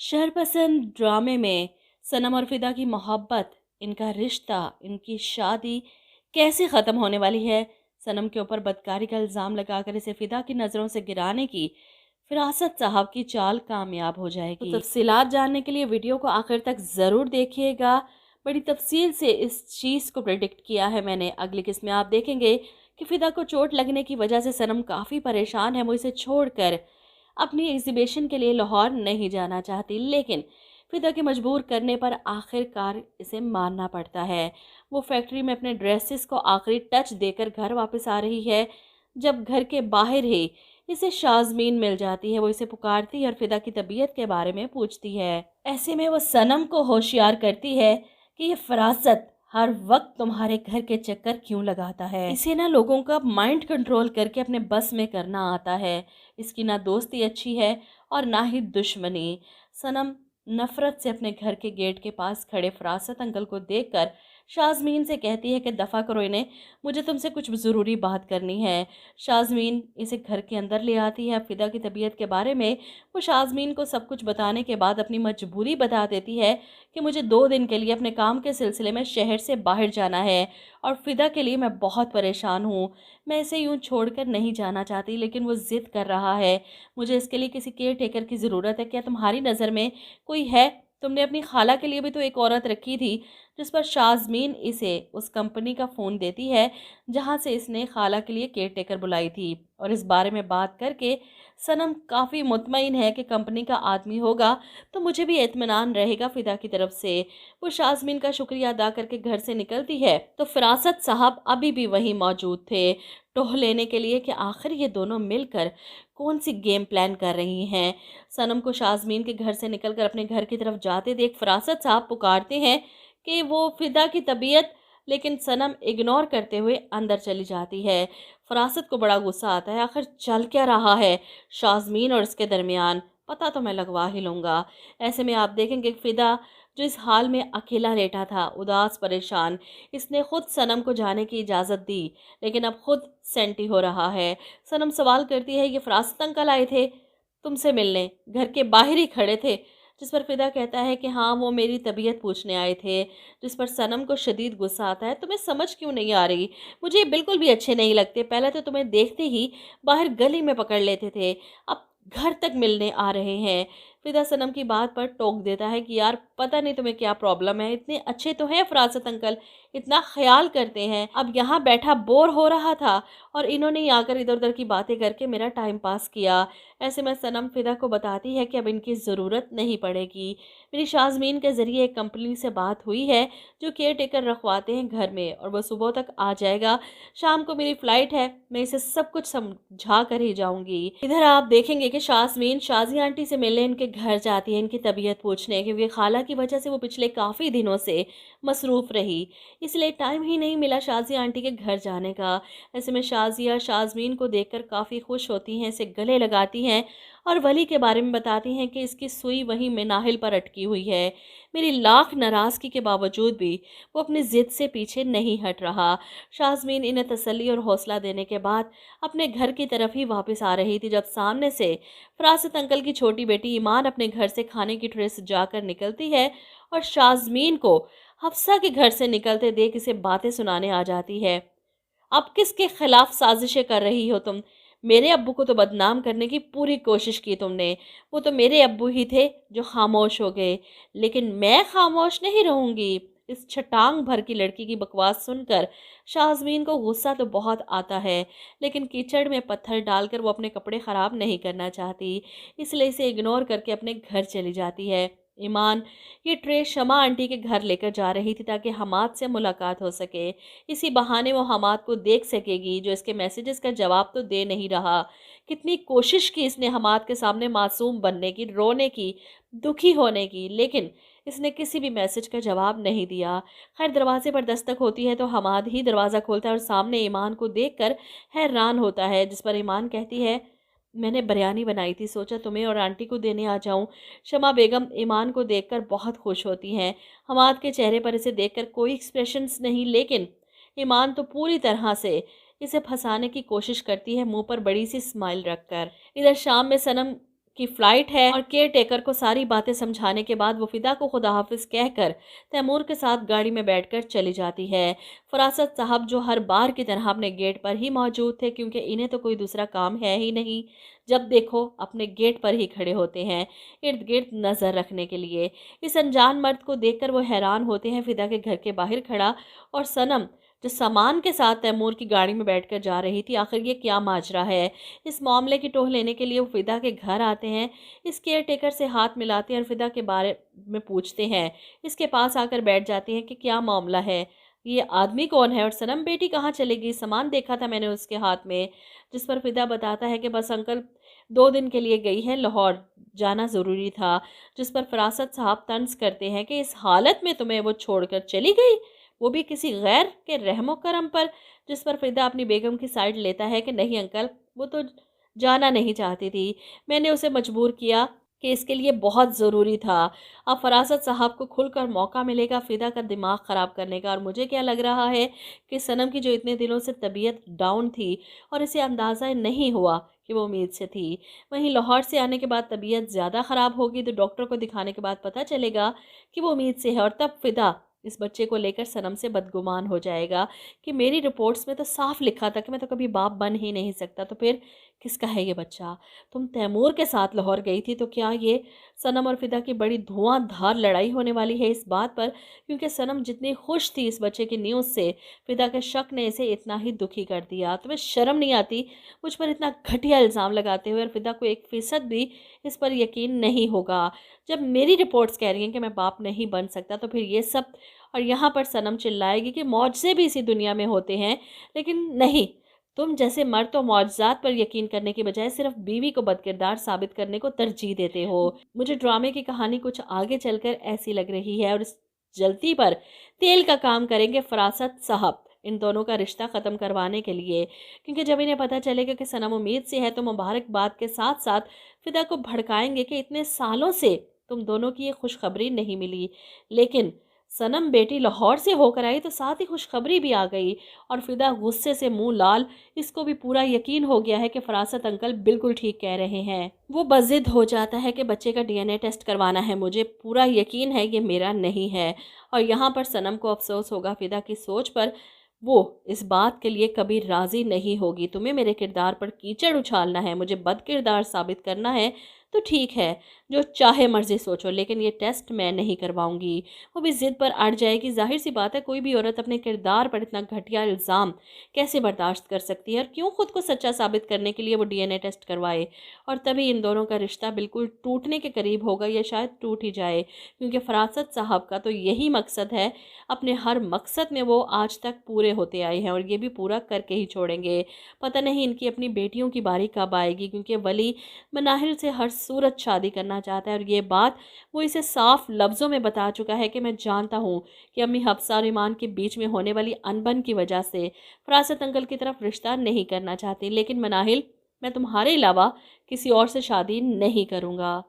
शहरपसंद ड्रामे में सनम और फिदा की मोहब्बत, इनका रिश्ता, इनकी शादी कैसे ख़त्म होने वाली है। सनम के ऊपर बदकारी का इल्ज़ाम लगाकर इसे फिदा की नज़रों से गिराने की फिरासत साहब की चाल कामयाब हो जाएगी। तो तफसीलात जानने के लिए वीडियो को आखिर तक ज़रूर देखिएगा। बड़ी तफसील से इस चीज़ को प्रेडिक्ट किया है मैंने। अगली किस्त में आप देखेंगे कि फिदा को चोट लगने की वजह से सनम काफ़ी परेशान है। वो इसे छोड़कर अपनी एग्जीबिशन के लिए लाहौर नहीं जाना चाहती, लेकिन फिदा के मजबूर करने पर आखिरकार इसे मानना पड़ता है। वो फैक्ट्री में अपने ड्रेसेस को आखिरी टच देकर घर वापस आ रही है, जब घर के बाहर ही इसे शाज़मीन मिल जाती है। वो इसे पुकारती है और फिदा की तबीयत के बारे में पूछती है। ऐसे में वो सनम को होशियार करती है कि ये फरासत हर वक्त तुम्हारे घर के चक्कर क्यों लगाता है। इसे ना लोगों का माइंड कंट्रोल करके अपने बस में करना आता है। इसकी ना दोस्ती अच्छी है और ना ही दुश्मनी। सनम नफरत से अपने घर के गेट के पास खड़े फरासत अंकल को देखकर शाज़मीन से कहती है कि दफ़ा करो इन्हें, मुझे तुमसे कुछ ज़रूरी बात करनी है। शाज़मीन इसे घर के अंदर ले आती है। फिदा की तबीयत के बारे में वो शाज़मीन को सब कुछ बताने के बाद अपनी मजबूरी बता देती है कि मुझे 2 दिन के लिए अपने काम के सिलसिले में शहर से बाहर जाना है और फिदा के लिए मैं बहुत परेशान हूँ। मैं इसे यूँ छोड़कर नहीं जाना चाहती, लेकिन वो ज़िद कर रहा है। मुझे इसके लिए किसी केयर टेकर की ज़रूरत है। क्या तुम्हारी नज़र में कोई है? तुमने अपनी खाला के लिए भी तो एक औरत रखी थी। जिस पर शाज़मीन इसे उस कंपनी का फ़ोन देती है जहां से इसने खाला के लिए केयर टेकर बुलाई थी, और इस बारे में बात करके सनम काफ़ी मुतमईन है कि कंपनी का आदमी होगा तो मुझे भी इत्मीनान रहेगा फिदा की तरफ से। वो शाज़मीन का शुक्रिया अदा करके घर से निकलती है तो फिरासत साहब अभी भी वहीं मौजूद थे, टोह लेने के लिए कि आखिर ये दोनों मिलकर कौन सी गेम प्लान कर रही हैं। सनम को शाज़मीन के घर से निकलकर अपने घर की तरफ जाते देख फरासत साहब पुकारते हैं कि वो फिदा की तबीयत, लेकिन सनम इग्नोर करते हुए अंदर चली जाती है। फरासत को बड़ा गुस्सा आता है। आखिर चल क्या रहा है शाज़मीन और इसके दरमियान, पता तो मैं लगवा ही लूँगा। ऐसे में आप देखेंगे कि फिदा जो इस हाल में अकेला लेटा था, उदास परेशान, इसने खुद सनम को जाने की इजाज़त दी, लेकिन अब खुद सेंटी हो रहा है। सनम सवाल करती है, ये फरासत अंकल आए थे तुमसे मिलने, घर के बाहर ही खड़े थे। जिस पर फिदा कहता है कि हाँ, वो मेरी तबीयत पूछने आए थे। जिस पर सनम को शदीद गुस्सा आता है, तुम्हें समझ क्यों नहीं आ रही? मुझे ये बिल्कुल भी अच्छे नहीं लगते। पहले तो तुम्हें देखते ही बाहर गली में पकड़ लेते थे, अब घर तक मिलने आ रहे हैं। फिदा सनम की बात पर टोक देता है कि यार पता नहीं तुम्हें क्या प्रॉब्लम है, इतने अच्छे तो हैं फरासत अंकल, इतना ख्याल करते हैं। अब यहाँ बैठा बोर हो रहा था और इन्होंने ही आकर इधर उधर की बातें करके मेरा टाइम पास किया। ऐसे में सनम फिदा को बताती है कि अब इनकी ज़रूरत नहीं पड़ेगी। मेरी शाज़मीन के ज़रिए एक कंपनी से बात हुई है जो केयर टेकर रखवाते हैं घर में, और वह सुबह तक आ जाएगा। शाम को मेरी फ़्लाइट है, मैं इसे सब कुछ समझा कर ही जाऊंगी। इधर आप देखेंगे कि शाज़मीन शाज़ी आंटी से मिलने इनके घर जाती है, इनकी तबीयत पूछने, क्योंकि खाला की वजह से वो पिछले काफ़ी दिनों से मसरूफ़ रही, इसलिए टाइम ही नहीं मिला शाज़ी आंटी के घर जाने का। ऐसे में शाज़िया शाज़मीन को देखकर काफ़ी खुश होती हैं, इसे गले लगाती हैं और वली के बारे में बताती हैं कि इसकी सुई वहीं मिनाहिल पर अटकी हुई है। मेरी लाख नाराज़गी के बावजूद भी वो अपनी ज़िद से पीछे नहीं हट रहा। शाज़मीन इन्हें तसल्ली और हौसला देने के बाद अपने घर की तरफ ही वापस आ रही थी, जब सामने से फरासत अंकल की छोटी बेटी ईमान अपने घर से खाने की ट्रे सजाकर निकलती है और शाज़मीन को हफ्सा के घर से निकलते देख इसे बातें सुनाने आ जाती है। अब किसके खिलाफ साजिशें कर रही हो तुम? मेरे अब्बू को तो बदनाम करने की पूरी कोशिश की तुमने। वो तो मेरे अब्बू ही थे जो खामोश हो गए, लेकिन मैं खामोश नहीं रहूंगी। इस छटांग भर की लड़की की बकवास सुनकर शाज़मीन को गुस्सा तो बहुत आता है, लेकिन कीचड़ में पत्थर डालकर वो अपने कपड़े ख़राब नहीं करना चाहती, इसलिए इसे इग्नोर करके अपने घर चली जाती है। ईमान ये ट्रे शमा आंटी के घर लेकर जा रही थी ताकि हमाद से मुलाकात हो सके। इसी बहाने वो हमाद को देख सकेगी, जो इसके मैसेजेस का जवाब तो दे नहीं रहा। कितनी कोशिश की इसने हमाद के सामने मासूम बनने की, रोने की, दुखी होने की, लेकिन इसने किसी भी मैसेज का जवाब नहीं दिया। खैर दरवाजे पर दस्तक होती है तो हमाद ही दरवाज़ा खोलता है और सामने ईमान को देखकर हैरान होता है, जिस पर ईमान कहती है, मैंने बिरयानी बनाई थी, सोचा तुम्हें और आंटी को देने आ जाऊं। शमा बेगम ईमान को देखकर बहुत खुश होती हैं। हमाद के चेहरे पर इसे देखकर कोई एक्सप्रेशंस नहीं, लेकिन ईमान तो पूरी तरह से इसे फंसाने की कोशिश करती है, मुंह पर बड़ी सी स्माइल रखकर। इधर शाम में सनम की फ़्लाइट है और केयर टेकर को सारी बातें समझाने के बाद वो फ़िदा को खुदा हाफ़िज़ कहकर तैमूर के साथ गाड़ी में बैठकर चली जाती है। फ़रासत साहब जो हर बार की तरह अपने गेट पर ही मौजूद थे, क्योंकि इन्हें तो कोई दूसरा काम है ही नहीं, जब देखो अपने गेट पर ही खड़े होते हैं इर्द गिर्द नज़र रखने के लिए। इस अनजान मर्द को देखकर वो हैरान होते हैं। फ़िदा के घर के बाहर खड़ा और सनम जो सामान के साथ तैमूर की गाड़ी में बैठकर जा रही थी, आखिर ये क्या माजरा है। इस मामले की टोह लेने के लिए वो फ़िदा के घर आते हैं, इस केयर टेकर से हाथ मिलाते हैं और फ़िदा के बारे में पूछते हैं। इसके पास आकर बैठ जाते हैं कि क्या मामला है, ये आदमी कौन है और सनम बेटी कहाँ चली गई, सामान देखा था मैंने उसके हाथ में। जिस पर फ़िदा बताता है कि बस अंकल 2 दिन के लिए गई है, लाहौर जाना ज़रूरी था। जिस पर फ़रासत साहब तंज करते हैं कि इस हालत में तुम्हें वो छोड़कर चली गई, वो भी किसी गैर के रहमो करम पर। जिस पर फ़िदा अपनी बेगम की साइड लेता है कि नहीं अंकल, वो तो जाना नहीं चाहती थी, मैंने उसे मजबूर किया कि इसके लिए बहुत ज़रूरी था। अब फ़रासत साहब को खुलकर मौका मिलेगा फ़िदा का दिमाग ख़राब करने का। और मुझे क्या लग रहा है कि सनम की जो इतने दिनों से तबीयत डाउन थी और इसे अंदाज़ा नहीं हुआ कि वो उम्मीद से थी, वहीं लाहौर से आने के बाद तबीयत ज़्यादा ख़राब होगी तो डॉक्टर को दिखाने के बाद पता चलेगा कि वो उम्मीद से है, और तब फ़िदा इस बच्चे को लेकर सनम से बदगुमान हो जाएगा कि मेरी रिपोर्ट्स में तो साफ लिखा था कि मैं तो कभी बाप बन ही नहीं सकता, तो फिर किसका है ये बच्चा। तुम तैमूर के साथ लाहौर गई थी, तो क्या ये सनम और फ़िदा की बड़ी धुआंधार लड़ाई होने वाली है इस बात पर, क्योंकि सनम जितनी खुश थी इस बच्चे की न्यूज़ से, फ़िदा के शक ने इसे इतना ही दुखी कर दिया। तुम्हें शर्म नहीं आती मुझ पर इतना घटिया इल्ज़ाम लगाते हुए, और फ़िदा को 1% भी इस पर यकीन नहीं होगा। जब मेरी रिपोर्ट्स कह रही हैं कि मैं बाप नहीं बन सकता, तो फिर ये सब। और यहाँ पर सनम चिल्लाएगी कि मौजज़े भी इसी दुनिया में होते हैं, लेकिन नहीं, तुम जैसे मर्द तो मौजज़ात पर यकीन करने के बजाय सिर्फ बीवी को बदकिरदार साबित करने को तरजीह देते हो। मुझे ड्रामे की कहानी कुछ आगे चलकर ऐसी लग रही है, और इस जल्दी पर तेल का काम करेंगे फ़रासत साहब इन दोनों का रिश्ता ख़त्म करवाने के लिए। क्योंकि जब इन्हें पता चलेगा कि सनम उम्मीद से है, तो मुबारकबाद के साथ साथ फ़िदा को भड़काएंगे कि इतने सालों से तुम दोनों की ये खुशखबरी नहीं मिली, लेकिन सनम बेटी लाहौर से होकर आई तो साथ ही खुशखबरी भी आ गई। और फ़िदा गुस्से से मुंह लाल, इसको भी पूरा यकीन हो गया है कि फ़रासत अंकल बिल्कुल ठीक कह रहे हैं। वो बज़िद हो जाता है कि बच्चे का डीएनए टेस्ट करवाना है, मुझे पूरा यकीन है ये मेरा नहीं है। और यहाँ पर सनम को अफसोस होगा फ़िदा की सोच पर, वो इस बात के लिए कभी राज़ी नहीं होगी। तुम्हें मेरे किरदार पर कीचड़ उछालना है, मुझे बद किरदार साबित करना है, तो ठीक है, जो चाहे मर्जी सोचो, लेकिन ये टेस्ट मैं नहीं करवाऊंगी। वो भी ज़िद पर अड़ जाएगी। जाहिर सी बात है, कोई भी औरत अपने किरदार पर इतना घटिया इल्ज़ाम कैसे बर्दाश्त कर सकती है, और क्यों खुद को सच्चा साबित करने के लिए वो डीएनए टेस्ट करवाए। और तभी इन दोनों का रिश्ता बिल्कुल टूटने के करीब होगा, या शायद टूट ही जाए, क्योंकि फ़रासत साहब का तो यही मकसद है। अपने हर मकसद में वो आज तक पूरे होते आए हैं, और ये भी पूरा करके ही छोड़ेंगे। पता नहीं इनकी अपनी बेटियों की बारी कब आएगी, क्योंकि वली मनाहिल से हर सूरत शादी करना चाहता है, और ये बात वो इसे साफ लफ्ज़ों में बता चुका है कि मैं जानता हूँ कि अम्मी हफ्सा और ईमान के बीच में होने वाली अनबन की वजह से फ़रासत अंकल की तरफ रिश्ता नहीं करना चाहती, लेकिन मनाहिल, मैं तुम्हारे अलावा किसी और से शादी नहीं करूँगा।